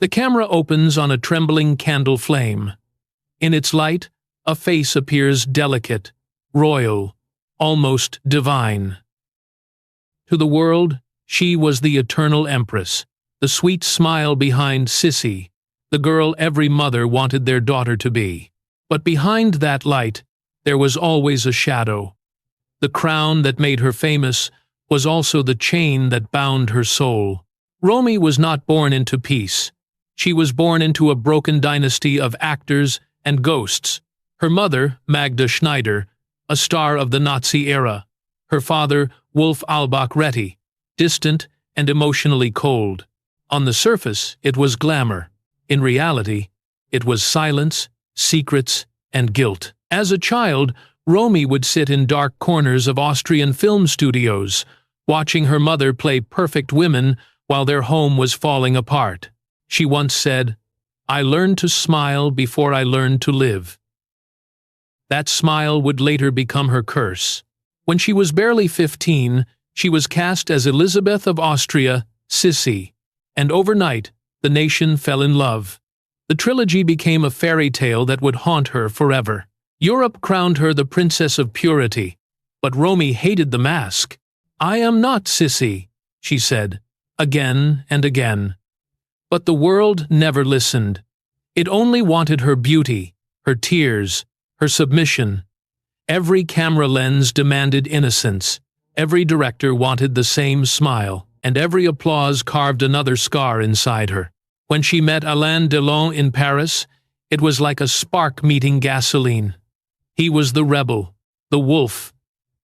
The camera opens on a trembling candle flame. In its light, a face appears delicate, royal, almost divine. To the world, she was the eternal Empress, the sweet smile behind Sissi, the girl every mother wanted their daughter to be. But behind that light, there was always a shadow. The crown that made her famous was also the chain that bound her soul. Romy was not born into peace. She was born into a broken dynasty of actors and ghosts. Her mother, Magda Schneider, a star of the Nazi era. Her father, Wolf Albach-Retty, distant and emotionally cold. On the surface, it was glamour. In reality, it was silence, secrets, and guilt. As a child, Romy would sit in dark corners of Austrian film studios, watching her mother play perfect women while their home was falling apart. She once said, "I learned to smile before I learned to live." That smile would later become her curse. When she was barely 15, she was cast as Elizabeth of Austria, Sissi, and overnight, the nation fell in love. The trilogy became a fairy tale that would haunt her forever. Europe crowned her the Princess of Purity, but Romy hated the mask. "I am not Sissi," she said, again and again. But the world never listened. It only wanted her beauty, her tears, her submission. Every camera lens demanded innocence. Every director wanted the same smile, and every applause carved another scar inside her. When she met Alain Delon in Paris, it was like a spark meeting gasoline. He was the rebel, the wolf.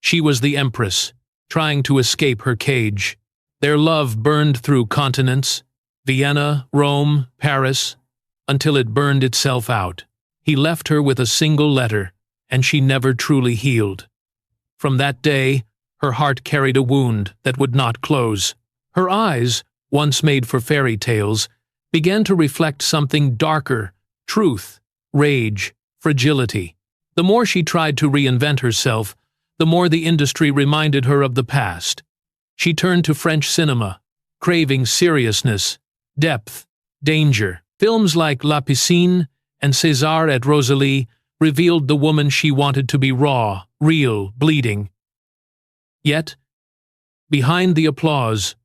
She was the Empress, trying to escape her cage. Their love burned through continents, Vienna, Rome, Paris, until it burned itself out. He left her with a single letter, and she never truly healed. From that day, her heart carried a wound that would not close. Her eyes, once made for fairy tales, began to reflect something darker: truth, rage, fragility. The more she tried to reinvent herself, the more the industry reminded her of the past. She turned to French cinema, craving seriousness, depth, danger. Films like La Piscine and César et Rosalie revealed the woman she wanted to be: raw, real, bleeding. Yet, behind the applause,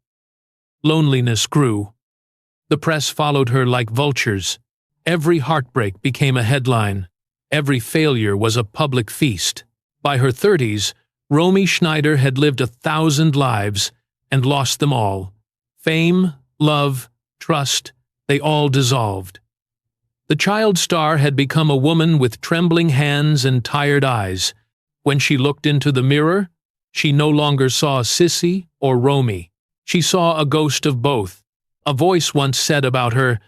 loneliness grew. The press followed her like vultures. Every heartbreak became a headline. Every failure was a public feast. By her 30s, Romy Schneider had lived 1,000 lives and lost them all. Fame, love, trust, they all dissolved. The child star had become a woman with trembling hands and tired eyes. When she looked into the mirror, she no longer saw Sissi or Romy. She saw a ghost of both. A voice once said about her,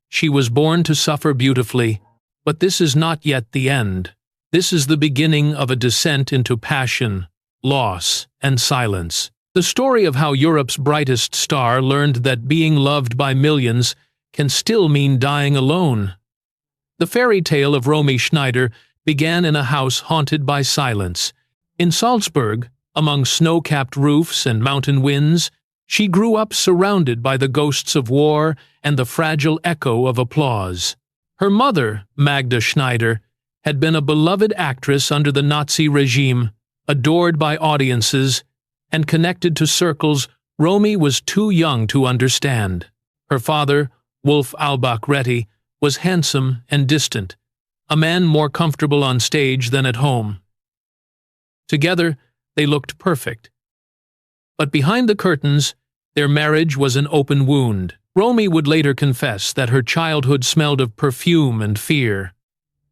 "She was born to suffer beautifully, but this is not yet the end. This is the beginning of a descent into passion, loss, and silence." The story of how Europe's brightest star learned that being loved by millions can still mean dying alone. The fairy tale of Romy Schneider began in a house haunted by silence. In Salzburg, among snow-capped roofs and mountain winds, she grew up surrounded by the ghosts of war and the fragile echo of applause. Her mother, Magda Schneider, had been a beloved actress under the Nazi regime, adored by audiences, and connected to circles Romy was too young to understand. Her father, Wolf Albach-Retty, was handsome and distant, a man more comfortable on stage than at home. Together, they looked perfect. But behind the curtains, their marriage was an open wound. Romy would later confess that her childhood smelled of perfume and fear.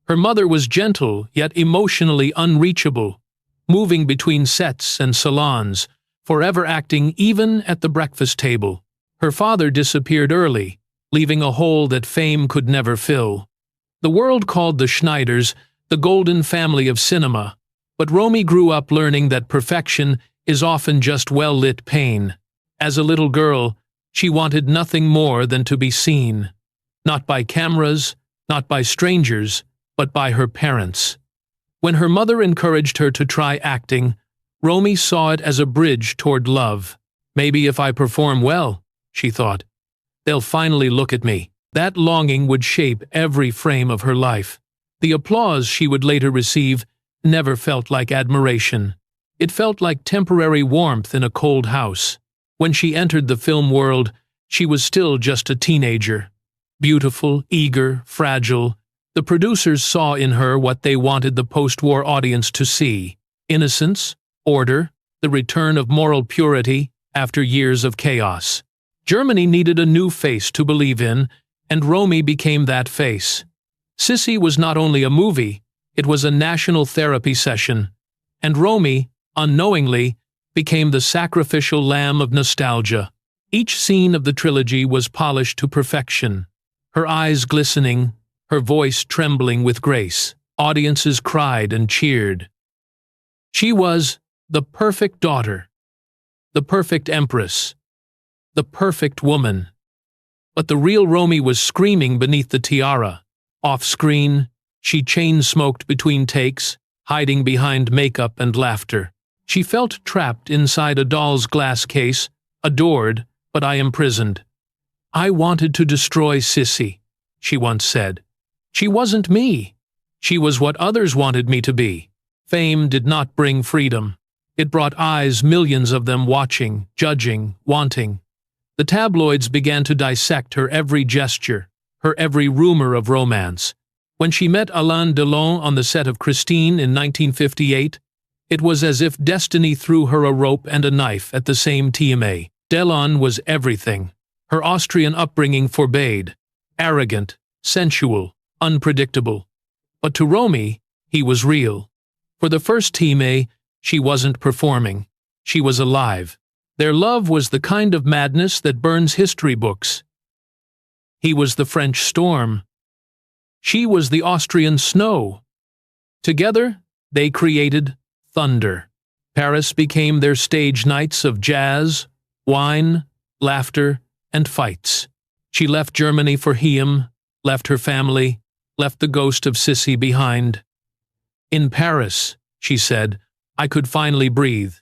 Her mother was gentle, yet emotionally unreachable, moving between sets and salons, forever acting even at the breakfast table. Her father disappeared early, leaving a hole that fame could never fill. The world called the Schneiders the golden family of cinema, but Romy grew up learning that perfection is often just well-lit pain. As a little girl, she wanted nothing more than to be seen, not by cameras, not by strangers, but by her parents. When her mother encouraged her to try acting, Romy saw it as a bridge toward love. "Maybe if I perform well," she thought, "they'll finally look at me." That longing would shape every frame of her life. The applause she would later receive never felt like admiration. It felt like temporary warmth in a cold house. When she entered the film world, she was still just a teenager. Beautiful, eager, fragile, the producers saw in her what they wanted the post-war audience to see: innocence, order, the return of moral purity after years of chaos. Germany needed a new face to believe in, and Romy became that face. Sissi was not only a movie, it was a national therapy session, and Romy, unknowingly, became the sacrificial lamb of nostalgia. Each scene of the trilogy was polished to perfection. Her eyes glistening, her voice trembling with grace. Audiences cried and cheered. She was the perfect daughter, the perfect empress, the perfect woman. But the real Romy was screaming beneath the tiara. Off-screen, she chain-smoked between takes, hiding behind makeup and laughter. She felt trapped inside a doll's glass case, adored, but imprisoned. "I wanted to destroy Sissi," she once said. "She wasn't me. She was what others wanted me to be." Fame did not bring freedom. It brought eyes, millions of them watching, judging, wanting. The tabloids began to dissect her every gesture, her every rumor of romance. When she met Alain Delon on the set of Christine in 1958, it was as if destiny threw her a rope and a knife at the same time. Delon was everything. Her Austrian upbringing forbade. Arrogant, sensual, unpredictable. But to Romy, he was real. For the first time, she wasn't performing. She was alive. Their love was the kind of madness that burns history books. He was the French storm. She was the Austrian snow. Together, they created thunder. Paris became their stage nights of jazz, wine, laughter, and fights. She left Germany for him, left her family, left the ghost of Sissi behind. "In Paris," she said, "I could finally breathe."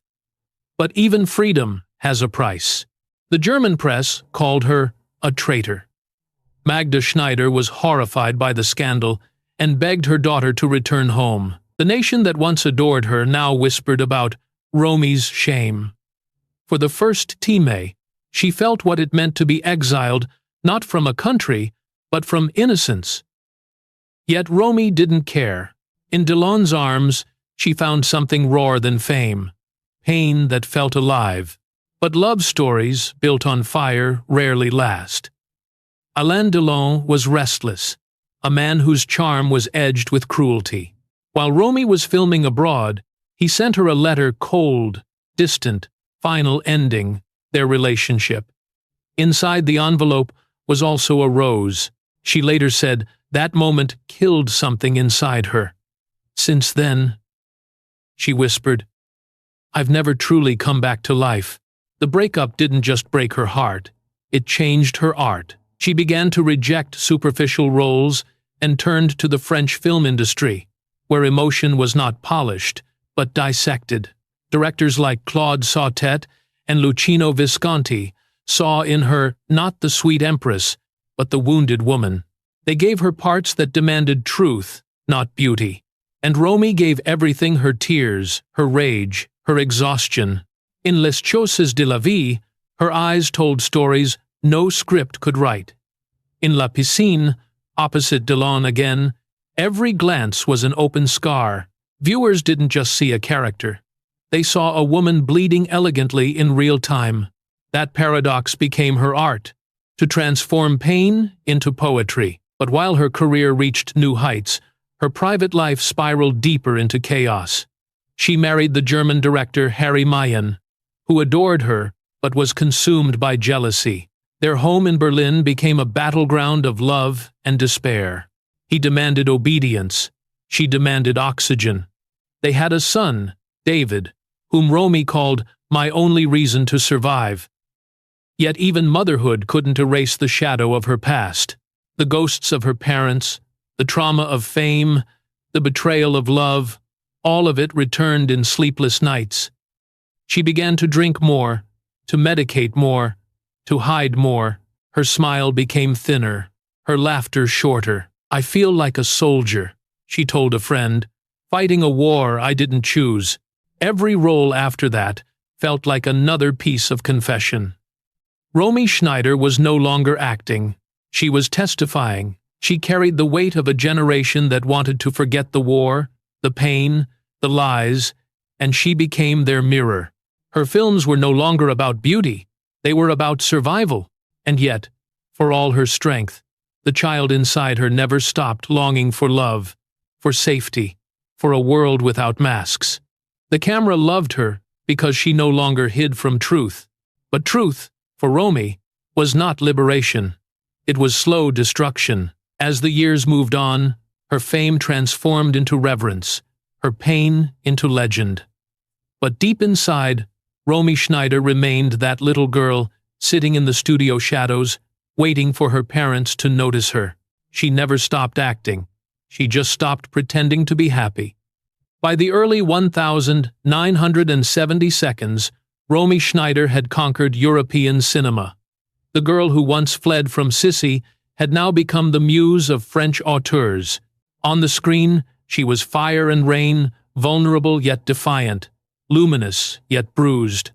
But even freedom has a price. The German press called her a traitor. Magda Schneider was horrified by the scandal and begged her daughter to return home. The nation that once adored her now whispered about Romy's shame. For the first time, she felt what it meant to be exiled, not from a country, but from innocence. Yet Romy didn't care. In Delon's arms, she found something rawer than fame, pain that felt alive. But love stories, built on fire, rarely last. Alain Delon was restless, a man whose charm was edged with cruelty. While Romy was filming abroad, he sent her a letter cold, distant, final ending their relationship. Inside the envelope was also a rose. She later said that moment killed something inside her. "Since then," she whispered, "I've never truly come back to life." The breakup didn't just break her heart, it changed her art. She began to reject superficial roles and turned to the French film industry, where emotion was not polished, but dissected. Directors like Claude Sautet and Luchino Visconti saw in her not the sweet empress, but the wounded woman. They gave her parts that demanded truth, not beauty. And Romy gave everything: her tears, her rage, her exhaustion. In Les Choses de la Vie, her eyes told stories no script could write. In La Piscine, opposite Delon again, every glance was an open scar. Viewers didn't just see a character. They saw a woman bleeding elegantly in real time. That paradox became her art, to transform pain into poetry. But while her career reached new heights, her private life spiraled deeper into chaos. She married the German director Harry Mayen, who adored her but was consumed by jealousy. Their home in Berlin became a battleground of love and despair. He demanded obedience. She demanded oxygen. They had a son, David, whom Romy called "my only reason to survive." Yet even motherhood couldn't erase the shadow of her past. The ghosts of her parents, the trauma of fame, the betrayal of love, all of it returned in sleepless nights. She began to drink more, to medicate more, to hide more. Her smile became thinner, her laughter shorter. "I feel like a soldier," she told a friend, "fighting a war I didn't choose." Every role after that felt like another piece of confession. Romy Schneider was no longer acting. She was testifying. She carried the weight of a generation that wanted to forget the war, the pain, the lies, and she became their mirror. Her films were no longer about beauty. They were about survival. And yet, for all her strength, the child inside her never stopped longing for love, for safety, for a world without masks. The camera loved her because she no longer hid from truth. But truth, for Romy, was not liberation. It was slow destruction. As the years moved on, her fame transformed into reverence, her pain into legend. But deep inside, Romy Schneider remained that little girl sitting in the studio shadows, waiting for her parents to notice her. She never stopped acting. She just stopped pretending to be happy. By the early 1970s, Romy Schneider had conquered European cinema. The girl who once fled from Sissi had now become the muse of French auteurs. On the screen, she was fire and rain, vulnerable yet defiant, luminous yet bruised.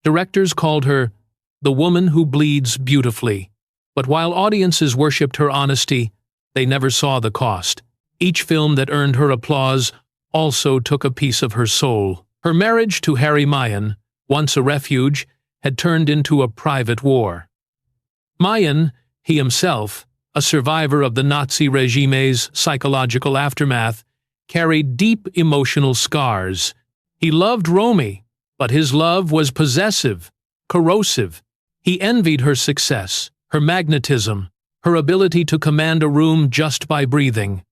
Directors called her the woman who bleeds beautifully. But while audiences worshipped her honesty, they never saw the cost. Each film that earned her applause also took a piece of her soul. Her marriage to Harry Mayen, once a refuge, had turned into a private war. Mayen, he himself, a survivor of the Nazi regime's psychological aftermath, carried deep emotional scars. He loved Romy, but his love was possessive, corrosive. He envied her success, her magnetism, her ability to command a room just by breathing.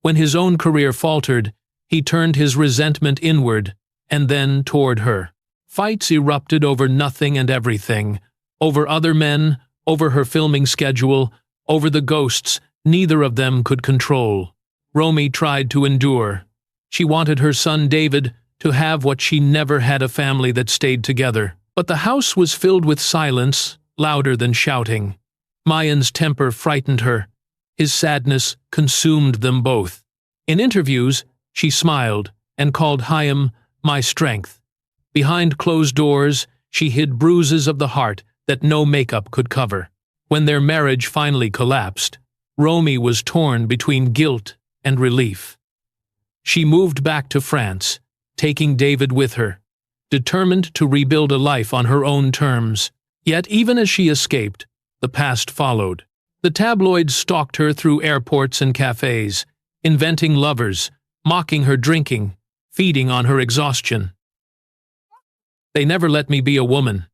When his own career faltered, he turned his resentment inward, and then toward her. Fights erupted over nothing and everything, over other men, over her filming schedule, over the ghosts neither of them could control. Romy tried to endure. She wanted her son David to have what she never had, a family that stayed together. But the house was filled with silence, louder than shouting. Mayen's temper frightened her. His sadness consumed them both. In interviews, she smiled and called Chaim my strength. Behind closed doors, she hid bruises of the heart that no makeup could cover. When their marriage finally collapsed, Romy was torn between guilt and relief. She moved back to France, taking David with her, determined to rebuild a life on her own terms. Yet even as she escaped, the past followed. The tabloids stalked her through airports and cafes, inventing lovers, mocking her drinking, feeding on her exhaustion. "They never let me be a woman,"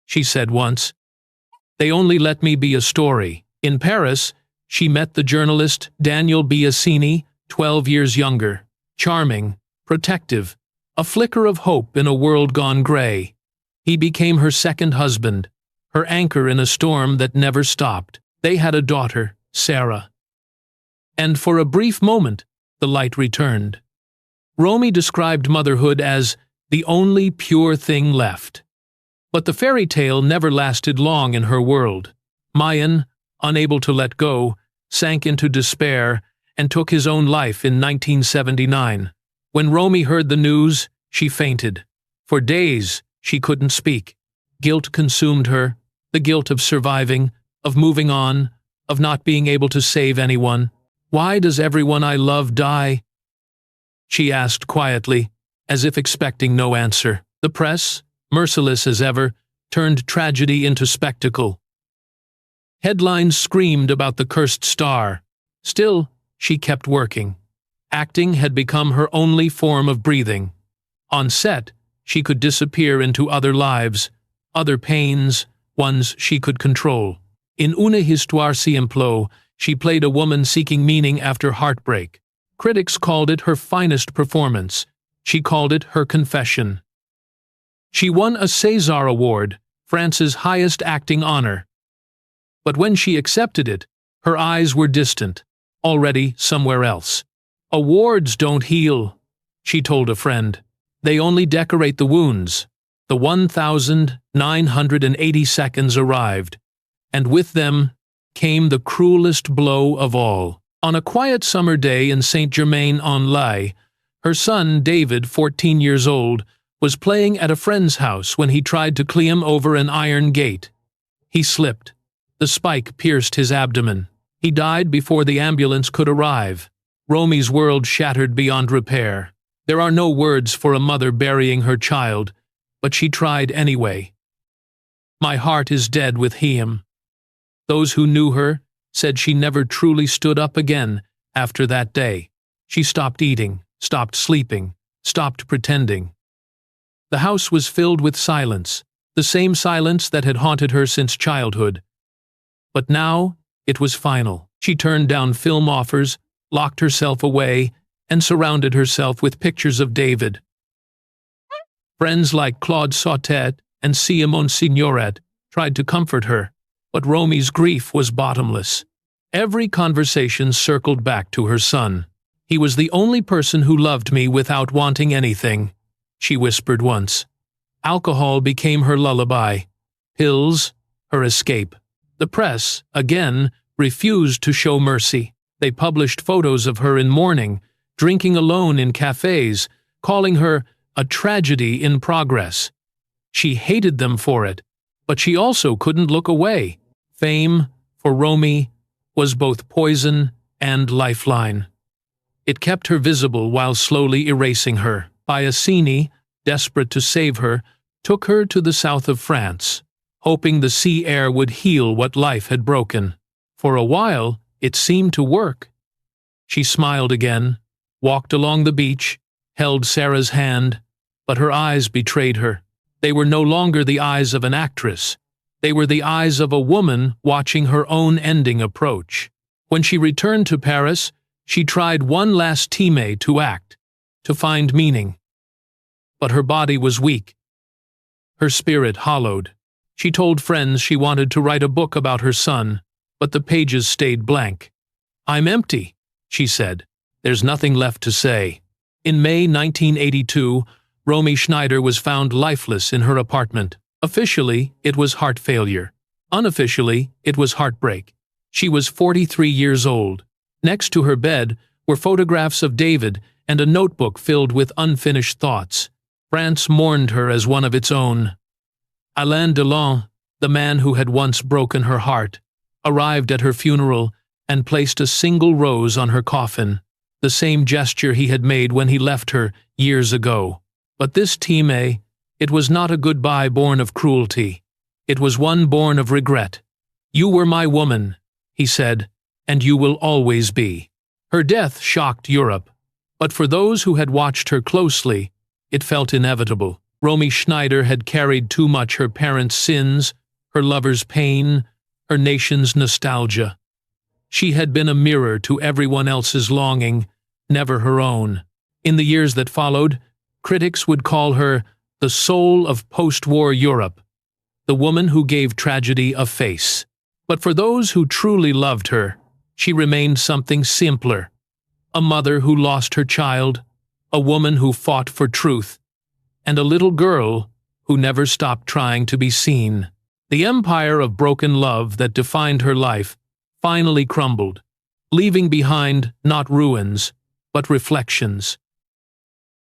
she said once. "They only let me be a story." In Paris, she met the journalist Daniel Biasini, 12 years younger, charming, protective, a flicker of hope in a world gone gray. He became her second husband, her anchor in a storm that never stopped. They had a daughter, Sarah. And for a brief moment, the light returned. Romy described motherhood as the only pure thing left. But the fairy tale never lasted long in her world. Mayen, unable to let go, sank into despair and took his own life in 1979. When Romy heard the news, she fainted. For days, she couldn't speak. Guilt consumed her, the guilt of surviving, of moving on, of not being able to save anyone. "Why does everyone I love die?" she asked quietly, as if expecting no answer. The press, merciless as ever, turned tragedy into spectacle. Headlines screamed about the cursed star. Still, she kept working. Acting had become her only form of breathing. On set, she could disappear into other lives, other pains, ones she could control. In Une histoire simple, she played a woman seeking meaning after heartbreak. Critics called it her finest performance. She called it her confession. She won a César Award, France's highest acting honor. But when she accepted it, her eyes were distant, already somewhere else. "Awards don't heal," she told a friend. "They only decorate the wounds." The 1,980 seconds arrived, and with them, came the cruelest blow of all. On a quiet summer day in Saint-Germain-en-Laye, her son, David, 14 years old, was playing at a friend's house when he tried to climb over an iron gate. He slipped. The spike pierced his abdomen. He died before the ambulance could arrive. Romy's world shattered beyond repair. There are no words for a mother burying her child, but she tried anyway. My heart is dead with him. Those who knew her said she never truly stood up again after that day. She stopped eating, stopped sleeping, stopped pretending. The house was filled with silence, the same silence that had haunted her since childhood. But now it was final. She turned down film offers, locked herself away, and surrounded herself with pictures of David. Friends like Claude Sautet and Simone Signoret tried to comfort her, but Romy's grief was bottomless. Every conversation circled back to her son. He was the only person who loved me without wanting anything, she whispered once. Alcohol became her lullaby. Pills, her escape. The press, again, refused to show mercy. They published photos of her in mourning, drinking alone in cafes, calling her a tragedy in progress. She hated them for it, but she also couldn't look away. Fame, for Romy, was both poison and lifeline. It kept her visible while slowly erasing her. Biasini, desperate to save her, took her to the south of France, hoping the sea air would heal what life had broken. For a while, it seemed to work. She smiled again, walked along the beach, held Sarah's hand, but her eyes betrayed her. They were no longer the eyes of an actress. They were the eyes of a woman watching her own ending approach. When she returned to Paris, she tried one last time to act, to find meaning. But her body was weak. Her spirit hollowed. She told friends she wanted to write a book about her son, but the pages stayed blank. "I'm empty," she said. "There's nothing left to say." In May 1982, Romy Schneider was found lifeless in her apartment. Officially, it was heart failure. Unofficially, it was heartbreak. She was 43 years old. Next to her bed were photographs of David and a notebook filled with unfinished thoughts. France mourned her as one of its own. Alain Delon, the man who had once broken her heart, arrived at her funeral and placed a single rose on her coffin, the same gesture he had made when he left her years ago. But this time, it was not a goodbye born of cruelty. It was one born of regret. "You were my woman," he said, "and you will always be." Her death shocked Europe, but for those who had watched her closely, it felt inevitable. Romy Schneider had carried too much her parents' sins, her lover's pain, her nation's nostalgia. She had been a mirror to everyone else's longing, never her own. In the years that followed, critics would call her the soul of post-war Europe, the woman who gave tragedy a face. But for those who truly loved her, she remained something simpler. A mother who lost her child, a woman who fought for truth, and a little girl who never stopped trying to be seen. The empire of broken love that defined her life finally crumbled, leaving behind not ruins, but reflections.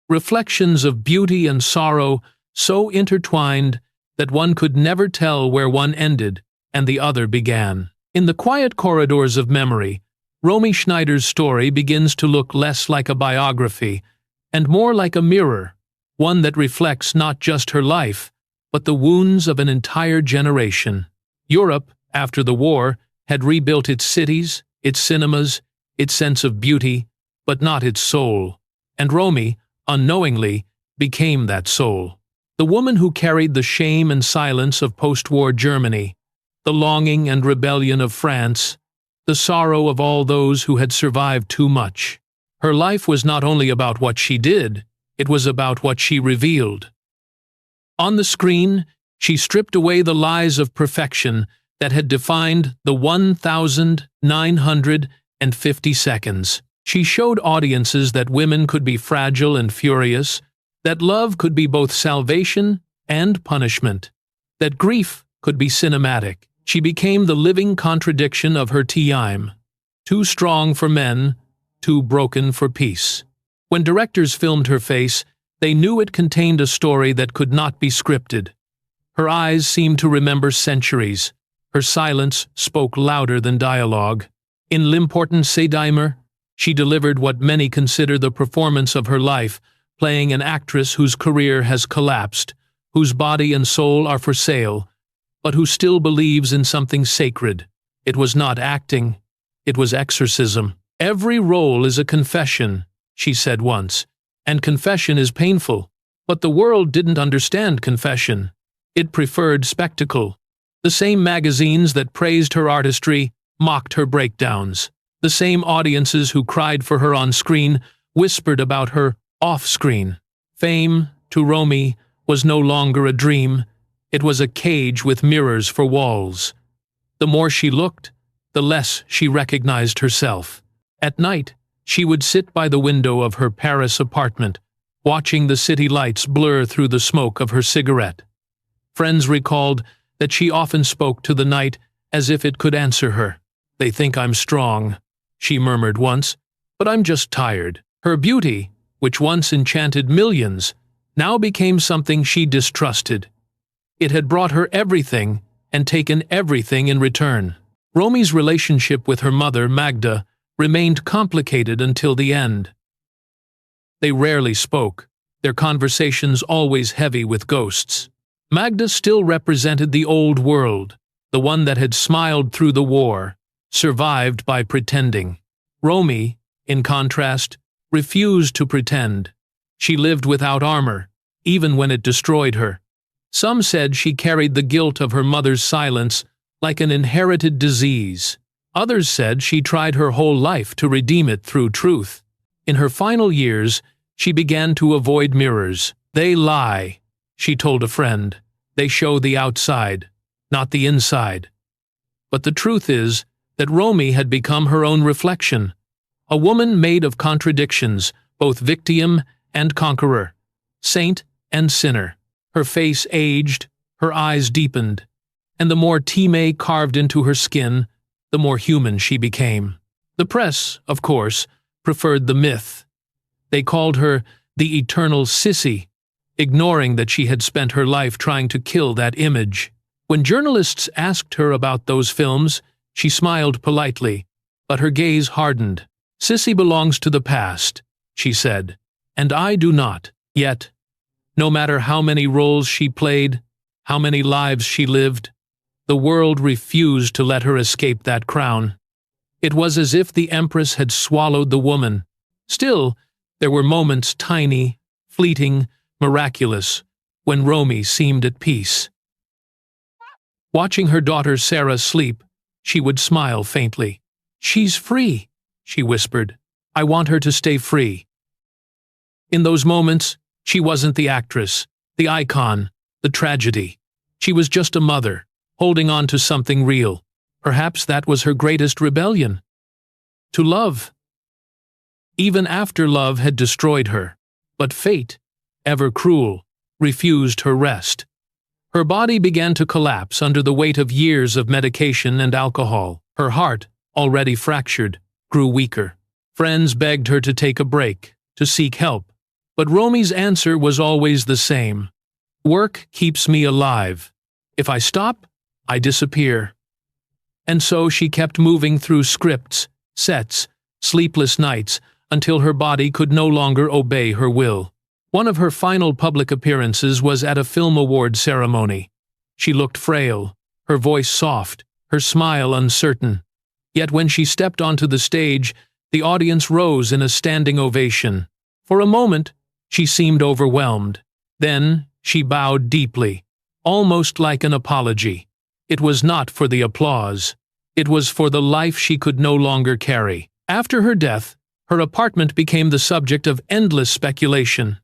Reflections of beauty and sorrow so intertwined that one could never tell where one ended and the other began. In the quiet corridors of memory, Romy Schneider's story begins to look less like a biography and more like a mirror, one that reflects not just her life, but the wounds of an entire generation. Europe, after the war, had rebuilt its cities, its cinemas, its sense of beauty, but not its soul. And Romy, unknowingly, became that soul. The woman who carried the shame and silence of post-war Germany, the longing and rebellion of France, the sorrow of all those who had survived too much. Her life was not only about what she did, it was about what she revealed. On the screen, she stripped away the lies of perfection that had defined the 1,950 seconds. She showed audiences that women could be fragile and furious, that love could be both salvation and punishment, that grief could be cinematic, She became the living contradiction of her time. Too strong for men, too broken for peace. When directors filmed her face, they knew it contained a story that could not be scripted. Her eyes seemed to remember centuries. Her silence spoke louder than dialogue. In L'important Sédimer, she delivered what many consider the performance of her life, playing an actress whose career has collapsed, whose body and soul are for sale, but who still believes in something sacred. It was not acting, it was exorcism. "Every role is a confession," she said once, "and confession is painful." But the world didn't understand confession. It preferred spectacle. The same magazines that praised her artistry mocked her breakdowns. The same audiences who cried for her on screen whispered about her off-screen. Fame, to Romy, was no longer a dream. It was a cage with mirrors for walls. The more she looked, the less she recognized herself. At night, she would sit by the window of her Paris apartment, watching the city lights blur through the smoke of her cigarette. Friends recalled that she often spoke to the night as if it could answer her. "They think I'm strong," she murmured once, "but I'm just tired." Her beauty, which once enchanted millions, now became something she distrusted. It had brought her everything and taken everything in return. Romy's relationship with her mother, Magda, remained complicated until the end. They rarely spoke, their conversations always heavy with ghosts. Magda still represented the old world, the one that had smiled through the war, survived by pretending. Romy, in contrast, refused to pretend. She lived without armor, even when it destroyed her. Some said she carried the guilt of her mother's silence like an inherited disease. Others said she tried her whole life to redeem it through truth. In her final years, she began to avoid mirrors. "They lie," she told a friend. "They show the outside, not the inside." But the truth is that Romy had become her own reflection, a woman made of contradictions, both victim and conqueror, saint and sinner. Her face aged, her eyes deepened, and the more Time carved into her skin, the more human she became. The press, of course, preferred the myth. They called her the eternal Sissi, ignoring that she had spent her life trying to kill that image. When journalists asked her about those films, she smiled politely, but her gaze hardened. "Sissi belongs to the past," she said, "and I do not." Yet, no matter how many roles she played, how many lives she lived, the world refused to let her escape that crown. It was as if the Empress had swallowed the woman. Still, there were moments tiny, fleeting, miraculous, when Romy seemed at peace. Watching her daughter Sarah sleep, she would smile faintly. "She's free," she whispered. "I want her to stay free." In those moments, she wasn't the actress, the icon, the tragedy. She was just a mother, holding on to something real. Perhaps that was her greatest rebellion. To love. Even after love had destroyed her. But fate, ever cruel, refused her rest. Her body began to collapse under the weight of years of medication and alcohol. Her heart, already fractured, grew weaker. Friends begged her to take a break, to seek help. But Romy's answer was always the same. "Work keeps me alive. If I stop, I disappear." And so she kept moving through scripts, sets, sleepless nights, until her body could no longer obey her will. One of her final public appearances was at a film award ceremony. She looked frail, her voice soft, her smile uncertain. Yet when she stepped onto the stage, the audience rose in a standing ovation. For a moment, she seemed overwhelmed. Then she bowed deeply, almost like an apology. It was not for the applause. It was for the life she could no longer carry. After her death, her apartment became the subject of endless speculation.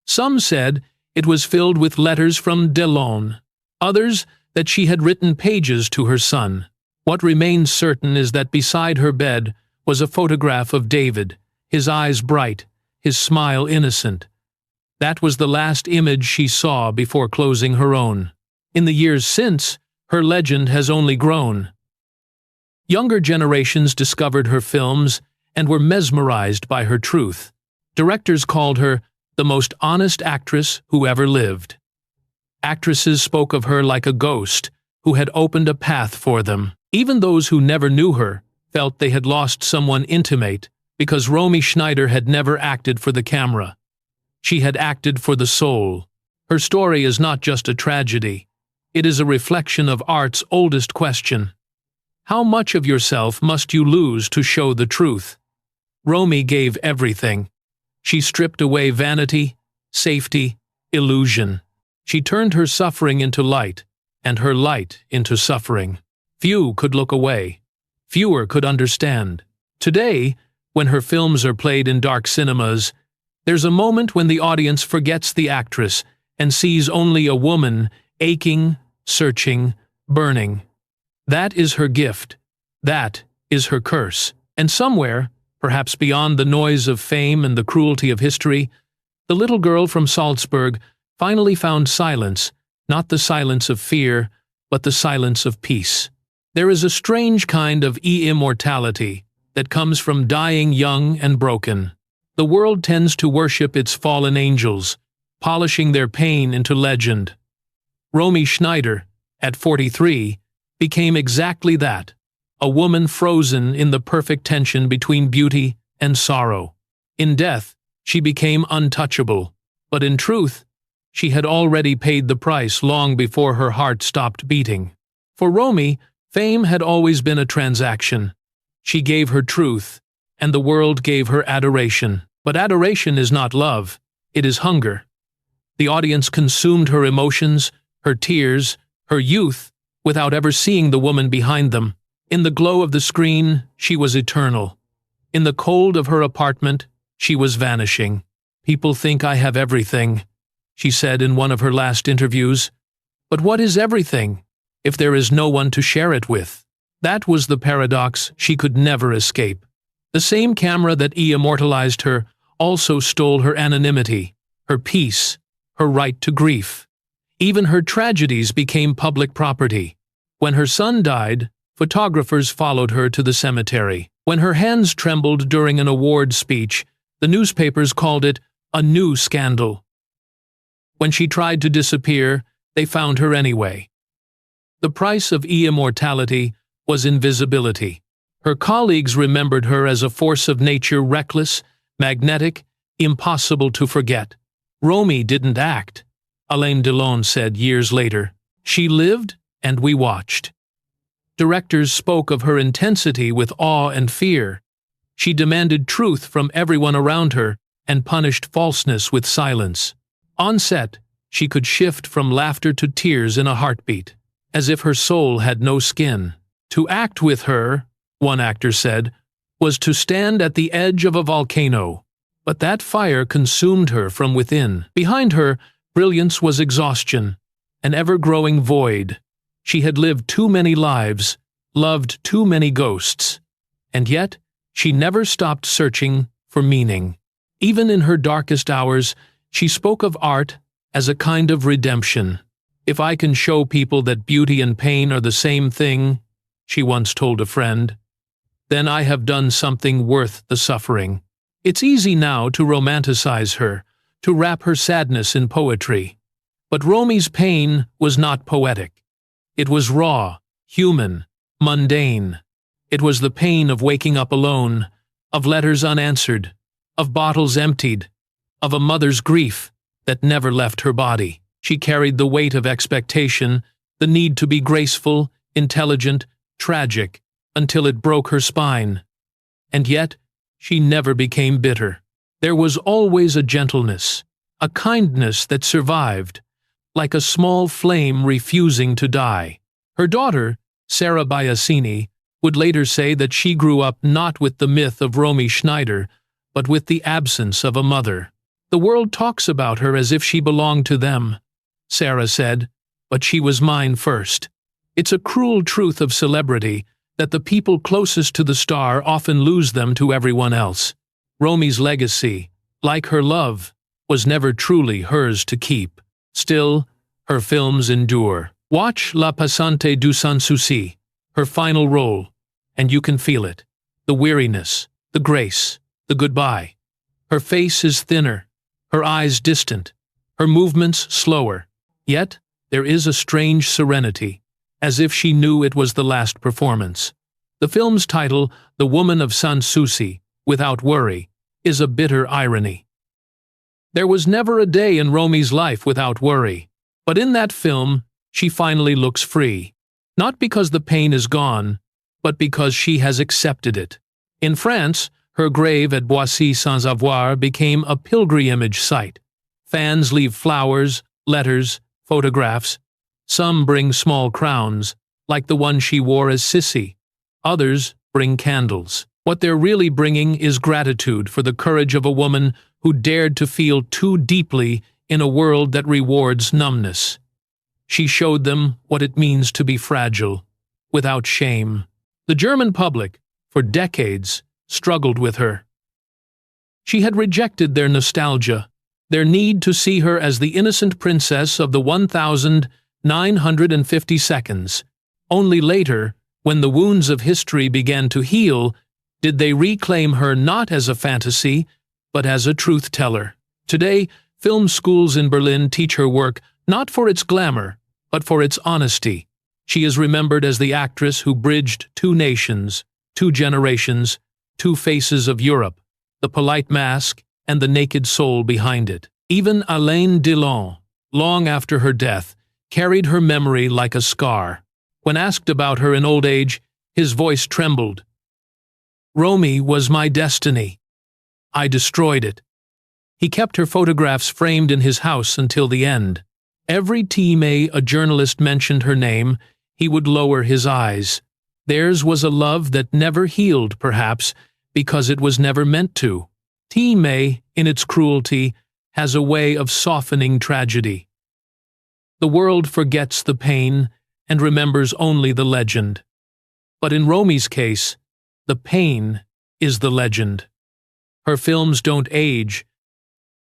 Some said it was filled with letters from Delon, others that she had written pages to her son. What remains certain is that beside her bed was a photograph of David, his eyes bright, his smile innocent. That was the last image she saw before closing her own. In the years since, her legend has only grown. Younger generations discovered her films and were mesmerized by her truth. Directors called her the most honest actress who ever lived. Actresses spoke of her like a ghost who had opened a path for them. Even those who never knew her felt they had lost someone intimate because Romy Schneider had never acted for the camera. She had acted for the soul. Her story is not just a tragedy. It is a reflection of art's oldest question. How much of yourself must you lose to show the truth? Romy gave everything. She stripped away vanity, safety, illusion. She turned her suffering into light, and her light into suffering. Few could look away. Fewer could understand. Today, when her films are played in dark cinemas, there's a moment when the audience forgets the actress and sees only a woman aching, searching, burning. That is her gift. That is her curse. And somewhere, perhaps beyond the noise of fame and the cruelty of history, the little girl from Salzburg finally found silence, not the silence of fear, but the silence of peace. There is a strange kind of immortality that comes from dying young and broken. The world tends to worship its fallen angels, polishing their pain into legend. Romy Schneider, at 43, became exactly that, a woman frozen in the perfect tension between beauty and sorrow. In death, she became untouchable, but in truth, she had already paid the price long before her heart stopped beating. For Romy, fame had always been a transaction. She gave her truth, and the world gave her adoration. But adoration is not love, it is hunger. The audience consumed her emotions, her tears, her youth, without ever seeing the woman behind them. In the glow of the screen, she was eternal. In the cold of her apartment, she was vanishing. "People think I have everything," she said in one of her last interviews. But what is everything, if there is no one to share it with? That was the paradox she could never escape. The same camera that immortalized her also stole her anonymity, her peace, her right to grief. Even her tragedies became public property. When her son died, photographers followed her to the cemetery. When her hands trembled during an award speech, the newspapers called it a new scandal. When she tried to disappear, they found her anyway. The price of immortality was invisibility. Her colleagues remembered her as a force of nature reckless, magnetic, impossible to forget. Romy didn't act, Alain Delon said years later. She lived, and we watched. Directors spoke of her intensity with awe and fear. She demanded truth from everyone around her and punished falseness with silence. On set, she could shift from laughter to tears in a heartbeat, as if her soul had no skin. To act with her, one actor said, was to stand at the edge of a volcano. But that fire consumed her from within. Behind her, brilliance was exhaustion, an ever-growing void. She had lived too many lives, loved too many ghosts. And yet, she never stopped searching for meaning. Even in her darkest hours, she spoke of art as a kind of redemption. "If I can show people that beauty and pain are the same thing," she once told a friend, "then I have done something worth the suffering." It's easy now to romanticize her, to wrap her sadness in poetry. But Romy's pain was not poetic. It was raw, human, mundane. It was the pain of waking up alone, of letters unanswered, of bottles emptied, of a mother's grief that never left her body. She carried the weight of expectation, the need to be graceful, intelligent, tragic, until it broke her spine. And yet, she never became bitter. There was always a gentleness, a kindness that survived, like a small flame refusing to die. Her daughter, Sarah Biasini, would later say that she grew up not with the myth of Romy Schneider, but with the absence of a mother. "The world talks about her as if she belonged to them," Sarah said, "but she was mine first." It's a cruel truth of celebrity that the people closest to the star often lose them to everyone else. Romy's legacy, like her love, was never truly hers to keep. Still, her films endure. Watch La Passante du Sans Souci, her final role, and you can feel it. The weariness, the grace, the goodbye. Her face is thinner, her eyes distant, her movements slower. Yet, there is a strange serenity, as if she knew it was the last performance. The film's title, The Woman of Sans Souci, Without Worry, is a bitter irony. There was never a day in Romy's life without worry, but in that film, she finally looks free. Not because the pain is gone, but because she has accepted it. In France, her grave at Boissy-Sans-Avoir became a pilgrimage site. Fans leave flowers, letters, photographs. Some bring small crowns, like the one she wore as Sissi. Others bring candles. What they're really bringing is gratitude for the courage of a woman who dared to feel too deeply in a world that rewards numbness. She showed them what it means to be fragile, without shame. The German public, for decades, struggled with her. She had rejected their nostalgia, their need to see her as the innocent princess of the 1,950 seconds. Only later, when the wounds of history began to heal, did they reclaim her not as a fantasy, but as a truth-teller. Today, film schools in Berlin teach her work not for its glamour, but for its honesty. She is remembered as the actress who bridged two nations, two generations, two faces of Europe, the polite mask and the naked soul behind it. Even Alain Delon, long after her death, carried her memory like a scar. When asked about her in old age, his voice trembled. "Romy was my destiny. I destroyed it." He kept her photographs framed in his house until the end. Every time a journalist mentioned her name, he would lower his eyes. Theirs was a love that never healed, perhaps, because it was never meant to. Time, in its cruelty, has a way of softening tragedy. The world forgets the pain and remembers only the legend. But in Romy's case, the pain is the legend. Her films don't age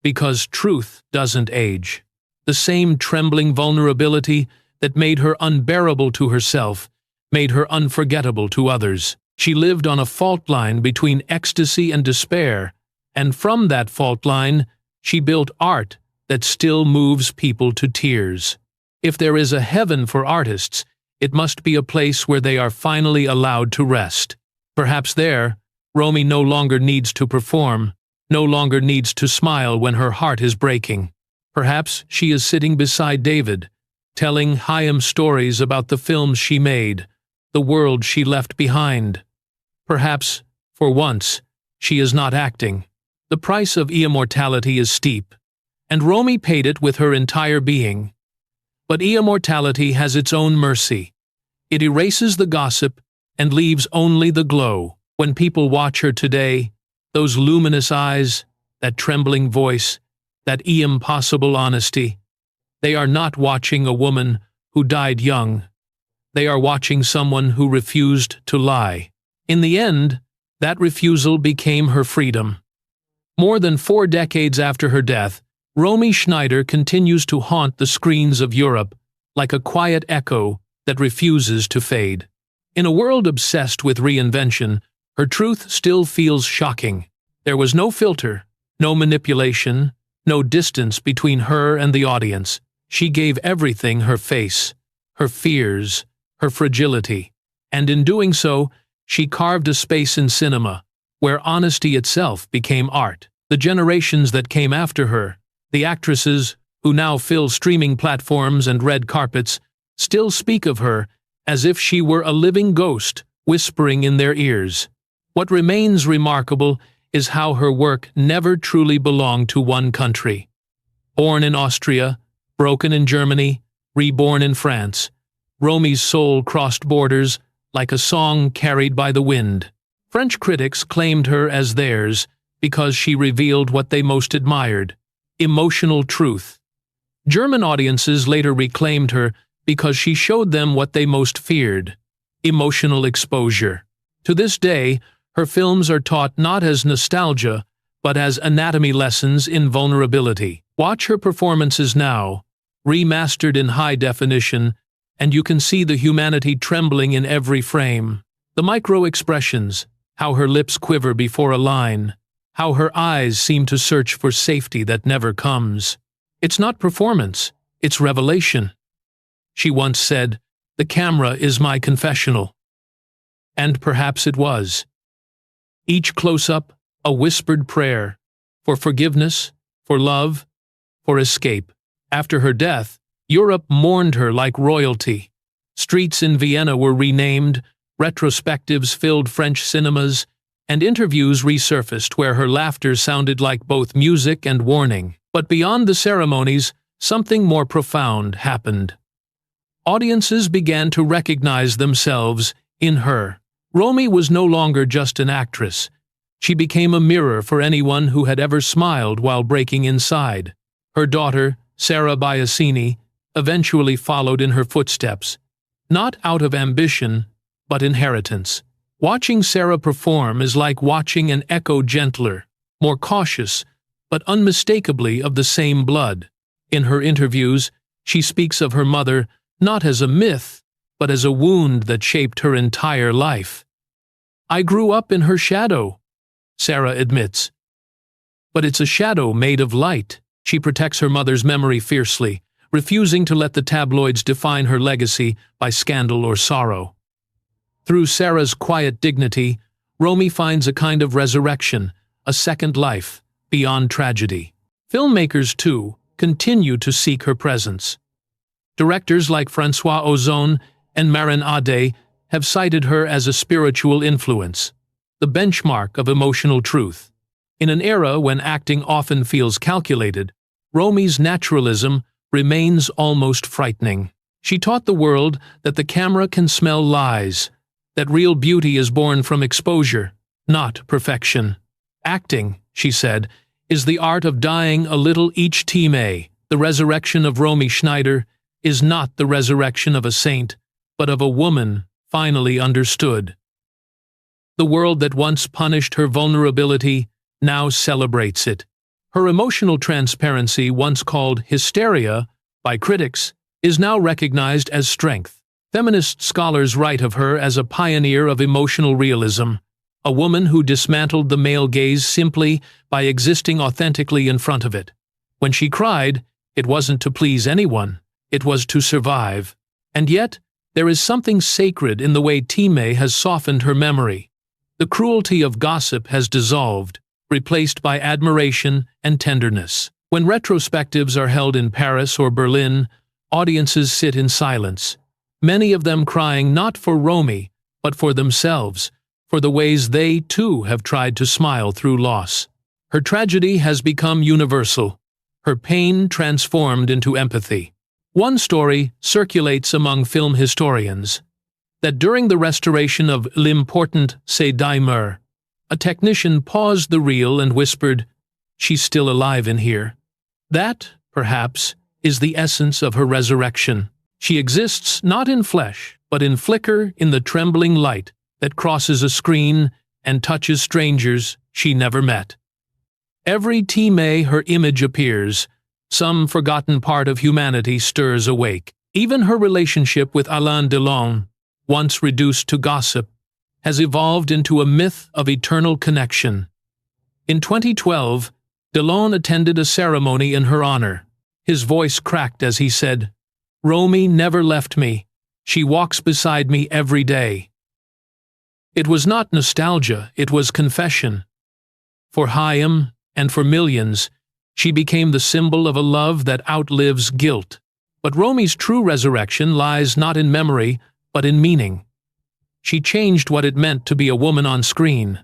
because truth doesn't age. The same trembling vulnerability that made her unbearable to herself made her unforgettable to others. She lived on a fault line between ecstasy and despair, and from that fault line, she built art that still moves people to tears. If there is a heaven for artists, it must be a place where they are finally allowed to rest. Perhaps there, Romy no longer needs to perform, no longer needs to smile when her heart is breaking. Perhaps she is sitting beside David, telling Chaim stories about the films she made, the world she left behind. Perhaps, for once, she is not acting. The price of immortality is steep, and Romy paid it with her entire being. But immortality has its own mercy. It erases the gossip and leaves only the glow. When people watch her today, those luminous eyes, that trembling voice, that impossible honesty, they are not watching a woman who died young. They are watching someone who refused to lie. In the end, that refusal became her freedom. More than 4 decades after her death, Romy Schneider continues to haunt the screens of Europe like a quiet echo that refuses to fade. In a world obsessed with reinvention, her truth still feels shocking. There was no filter, no manipulation, no distance between her and the audience. She gave everything her face, her fears, her fragility, and in doing so, she carved a space in cinema where honesty itself became art. The generations that came after her, the actresses who now fill streaming platforms and red carpets, still speak of her as if she were a living ghost whispering in their ears. What remains remarkable is how her work never truly belonged to one country. Born in Austria, broken in Germany, reborn in France, Romy's soul crossed borders like a song carried by the wind. French critics claimed her as theirs because she revealed what they most admired: emotional truth. German audiences later reclaimed her because she showed them what they most feared: emotional exposure. To this day, her films are taught not as nostalgia, but as anatomy lessons in vulnerability. Watch her performances now, remastered in high definition, and you can see the humanity trembling in every frame. The micro-expressions, how her lips quiver before a line, how her eyes seem to search for safety that never comes. It's not performance, it's revelation. She once said, "The camera is my confessional." And perhaps it was. Each close-up, a whispered prayer, for forgiveness, for love, for escape. After her death, Europe mourned her like royalty. Streets in Vienna were renamed, retrospectives filled French cinemas, and interviews resurfaced where her laughter sounded like both music and warning. But beyond the ceremonies, something more profound happened. Audiences began to recognize themselves in her. Romy was no longer just an actress. She became a mirror for anyone who had ever smiled while breaking inside. Her daughter, Sarah Biasini, eventually followed in her footsteps, not out of ambition, but inheritance. Watching Sarah perform is like watching an echo gentler, more cautious, but unmistakably of the same blood. In her interviews, she speaks of her mother not as a myth, but as a wound that shaped her entire life. "I grew up in her shadow," Sarah admits. But it's a shadow made of light. She protects her mother's memory fiercely, refusing to let the tabloids define her legacy by scandal or sorrow. Through Sarah's quiet dignity, Romy finds a kind of resurrection, a second life, beyond tragedy. Filmmakers, too, continue to seek her presence. Directors like François Ozon and Marin Ade have cited her as a spiritual influence, the benchmark of emotional truth. In an era when acting often feels calculated, Romy's naturalism remains almost frightening. She taught the world that the camera can smell lies, that real beauty is born from exposure, not perfection. Acting, she said, is the art of dying a little each time. The resurrection of Romy Schneider is not the resurrection of a saint, but of a woman finally understood. The world that once punished her vulnerability now celebrates it. Her emotional transparency, once called hysteria by critics, is now recognized as strength. Feminist scholars write of her as a pioneer of emotional realism, a woman who dismantled the male gaze simply by existing authentically in front of it. When she cried, it wasn't to please anyone, it was to survive. And yet, there is something sacred in the way Time has softened her memory. The cruelty of gossip has dissolved, replaced by admiration and tenderness. When retrospectives are held in Paris or Berlin, audiences sit in silence, many of them crying not for Romy, but for themselves, for the ways they, too, have tried to smile through loss. Her tragedy has become universal, her pain transformed into empathy. One story circulates among film historians, that during the restoration of L'important c'est d'aimer, a technician paused the reel and whispered, "She's still alive in here." That, perhaps, is the essence of her resurrection. She exists not in flesh, but in flicker in the trembling light that crosses a screen and touches strangers she never met. Every time her image appears, some forgotten part of humanity stirs awake. Even her relationship with Alain Delon, once reduced to gossip, has evolved into a myth of eternal connection. In 2012, Delon attended a ceremony in her honor. His voice cracked as he said, "Romy never left me. She walks beside me every day." It was not nostalgia, it was confession. For Chaim, and for millions, she became the symbol of a love that outlives guilt. But Romy's true resurrection lies not in memory, but in meaning. She changed what it meant to be a woman on screen.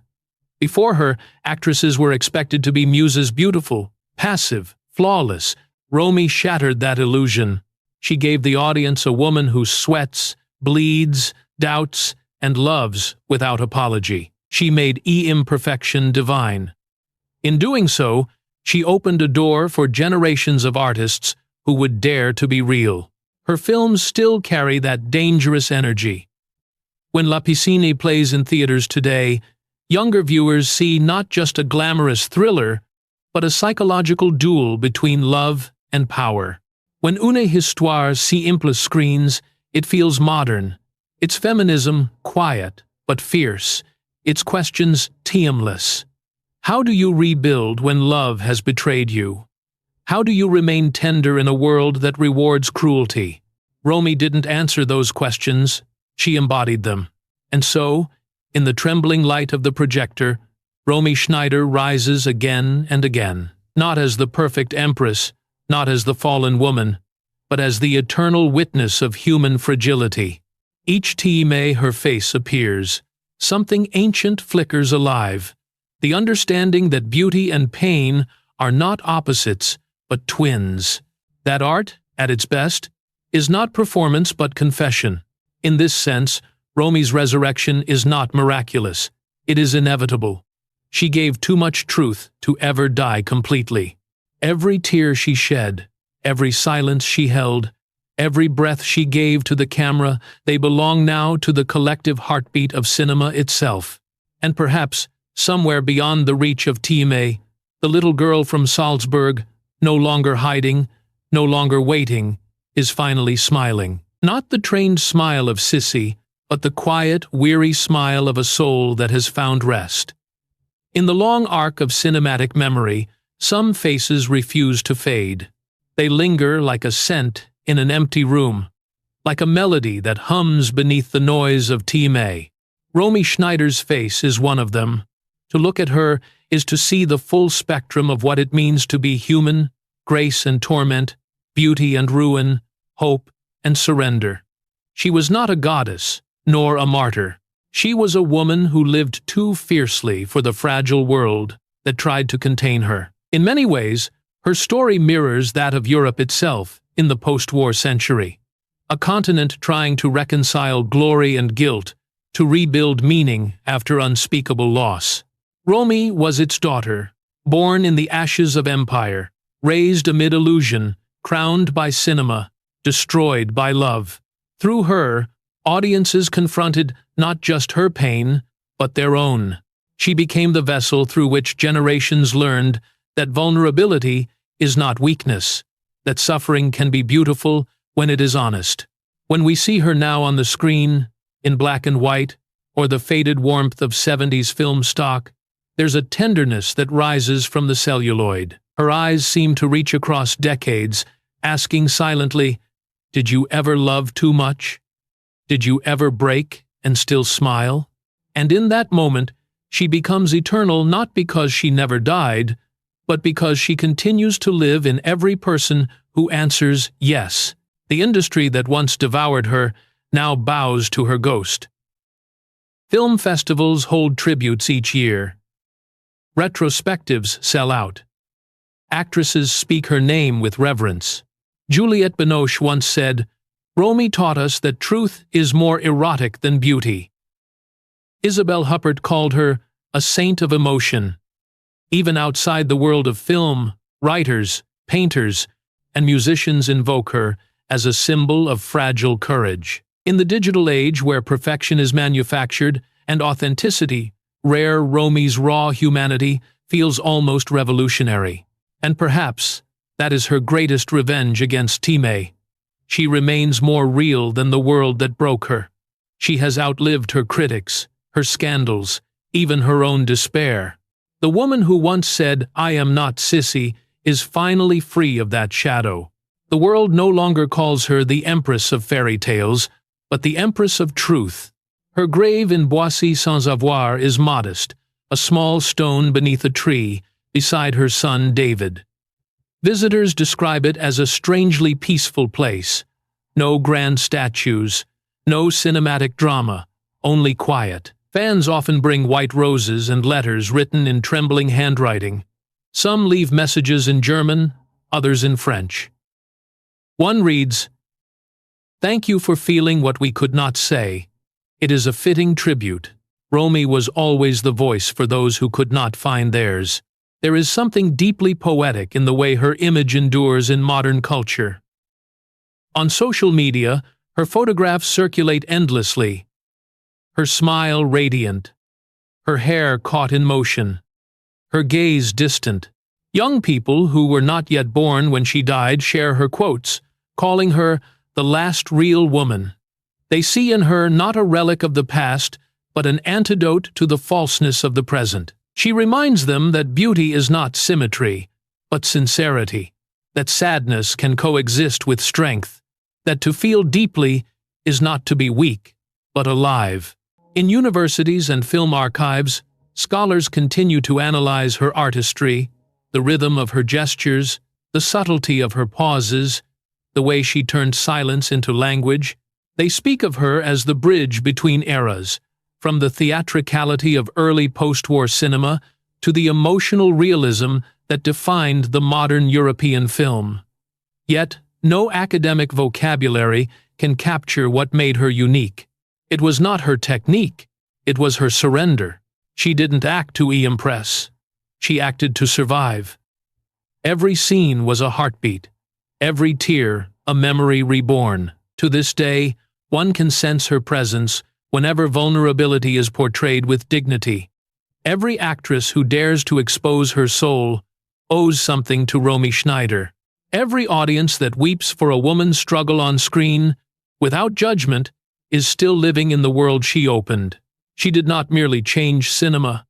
Before her, actresses were expected to be muses beautiful, passive, flawless. Romy shattered that illusion. She gave the audience a woman who sweats, bleeds, doubts, and loves without apology. She made imperfection divine. In doing so, she opened a door for generations of artists who would dare to be real. Her films still carry that dangerous energy. When La Piscine plays in theaters today, younger viewers see not just a glamorous thriller, but a psychological duel between love and power. When Une Histoire si Simple screens, It feels modern. Its feminism quiet, but fierce. Its questions teamless. How do you rebuild when love has betrayed you? How do you remain tender in a world that rewards cruelty? Romy didn't answer those questions. She embodied them. And so, in the trembling light of the projector, Romy Schneider rises again and again, not as the perfect empress, not as the fallen woman, but as the eternal witness of human fragility. Each time her face appears, something ancient flickers alive, the understanding that beauty and pain are not opposites, but twins. That art, at its best, is not performance but confession. In this sense, Romy's resurrection is not miraculous. It is inevitable. She gave too much truth to ever die completely. Every tear she shed, every silence she held, every breath she gave to the camera, they belong now to the collective heartbeat of cinema itself. And perhaps, somewhere beyond the reach of Time, the little girl from Salzburg, no longer hiding, no longer waiting, is finally smiling. Not the trained smile of Sissi, but the quiet, weary smile of a soul that has found rest. In the long arc of cinematic memory, some faces refuse to fade. They linger like a scent in an empty room, like a melody that hums beneath the noise of Time. Romy Schneider's face is one of them. To look at her is to see the full spectrum of what it means to be human, grace and torment, beauty and ruin, hope and surrender. She was not a goddess, nor a martyr. She was a woman who lived too fiercely for the fragile world that tried to contain her. In many ways, her story mirrors that of Europe itself in the post-war century. A continent trying to reconcile glory and guilt, to rebuild meaning after unspeakable loss. Romy was its daughter, born in the ashes of empire, raised amid illusion, crowned by cinema, destroyed by love. Through her, audiences confronted not just her pain, but their own. She became the vessel through which generations learned that vulnerability is not weakness, that suffering can be beautiful when it is honest. When we see her now on the screen, in black and white, or the faded warmth of 70s film stock, there's a tenderness that rises from the celluloid. Her eyes seem to reach across decades, asking silently, "Did you ever love too much? Did you ever break and still smile?" And in that moment, she becomes eternal not because she never died, but because she continues to live in every person who answers yes. The industry that once devoured her now bows to her ghost. Film festivals hold tributes each year. Retrospectives sell out. Actresses speak her name with reverence. Juliette Binoche once said, "Romy taught us that truth is more erotic than beauty." Isabelle Huppert called her a saint of emotion. Even outside the world of film, writers, painters, and musicians invoke her as a symbol of fragile courage. In the digital age where perfection is manufactured and authenticity, rare Romy's raw humanity feels almost revolutionary. And perhaps that is her greatest revenge against Time. She remains more real than the world that broke her. She has outlived her critics, her scandals, even her own despair. The woman who once said, "I am not Sissi," is finally free of that shadow. The world no longer calls her the Empress of fairy tales, but the Empress of truth. Her grave in Boissy-sans-Avoir is modest, a small stone beneath a tree, beside her son David. Visitors describe it as a strangely peaceful place. No grand statues, no cinematic drama, only quiet. Fans often bring white roses and letters written in trembling handwriting. Some leave messages in German, others in French. One reads, "Thank you for feeling what we could not say. It is a fitting tribute. Romy was always the voice for those who could not find theirs." There is something deeply poetic in the way her image endures in modern culture. On social media, her photographs circulate endlessly. Her smile radiant, her hair caught in motion, her gaze distant. Young people who were not yet born when she died share her quotes, calling her the last real woman. They see in her not a relic of the past, but an antidote to the falseness of the present. She reminds them that beauty is not symmetry, but sincerity, that sadness can coexist with strength, that to feel deeply is not to be weak, but alive. In universities and film archives, scholars continue to analyze her artistry, the rhythm of her gestures, the subtlety of her pauses, the way she turned silence into language. They speak of her as the bridge between eras, from the theatricality of early post-war cinema to the emotional realism that defined the modern European film. Yet, no academic vocabulary can capture what made her unique. It was not her technique, it was her surrender. She didn't act to impress. She acted to survive. Every scene was a heartbeat, every tear a memory reborn. To this day, one can sense her presence whenever vulnerability is portrayed with dignity. Every actress who dares to expose her soul owes something to Romy Schneider. Every audience that weeps for a woman's struggle on screen, without judgment, is still living in the world she opened. She did not merely change cinema.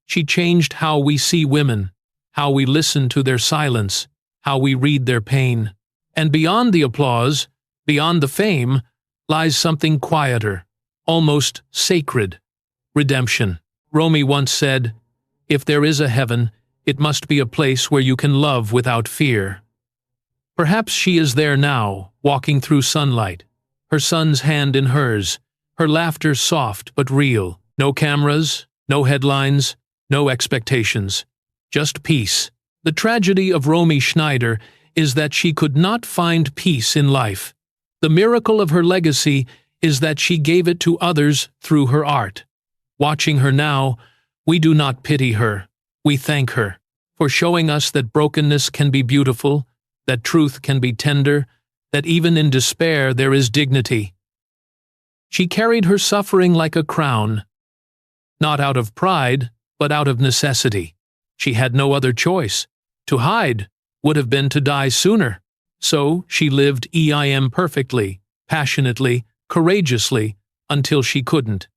She changed how we see women, how we listen to their silence, how we read their pain. And beyond the applause, beyond the fame, lies something quieter, almost sacred: redemption. Romy once said, "If there is a heaven, it must be a place where you can love without fear." Perhaps she is there now, walking through sunlight, her son's hand in hers, her laughter soft but real. No cameras, no headlines, no expectations. Just peace. The tragedy of Romy Schneider is that she could not find peace in life. The miracle of her legacy is that she gave it to others through her art. Watching her now, we do not pity her. We thank her for showing us that brokenness can be beautiful, that truth can be tender, that even in despair there is dignity. She carried her suffering like a crown, not out of pride, but out of necessity. She had no other choice. To hide would have been to die sooner. So she lived perfectly, passionately, courageously, until she couldn't.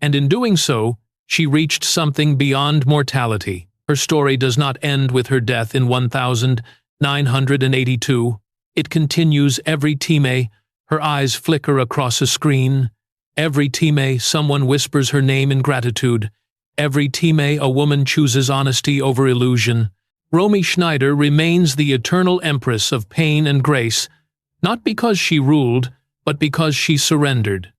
And in doing so, she reached something beyond mortality. Her story does not end with her death in 1982. It continues every time her eyes flicker across a screen. Every time someone whispers her name in gratitude. Every time a woman chooses honesty over illusion. Romy Schneider remains the eternal empress of pain and grace, not because she ruled, but because she surrendered.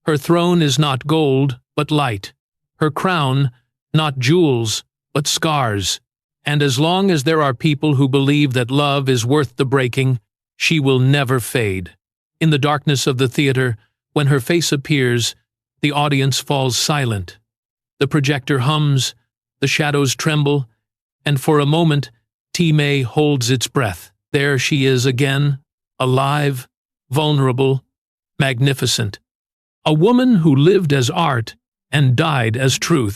Her throne is not gold, but light. Her crown, not jewels, but scars. And as long as there are people who believe that love is worth the breaking, she will never fade. In the darkness of the theater, when her face appears, the audience falls silent. The projector hums, the shadows tremble, and for a moment, Time holds its breath. There she is again, alive, vulnerable, magnificent. A woman who lived as art and died as truth.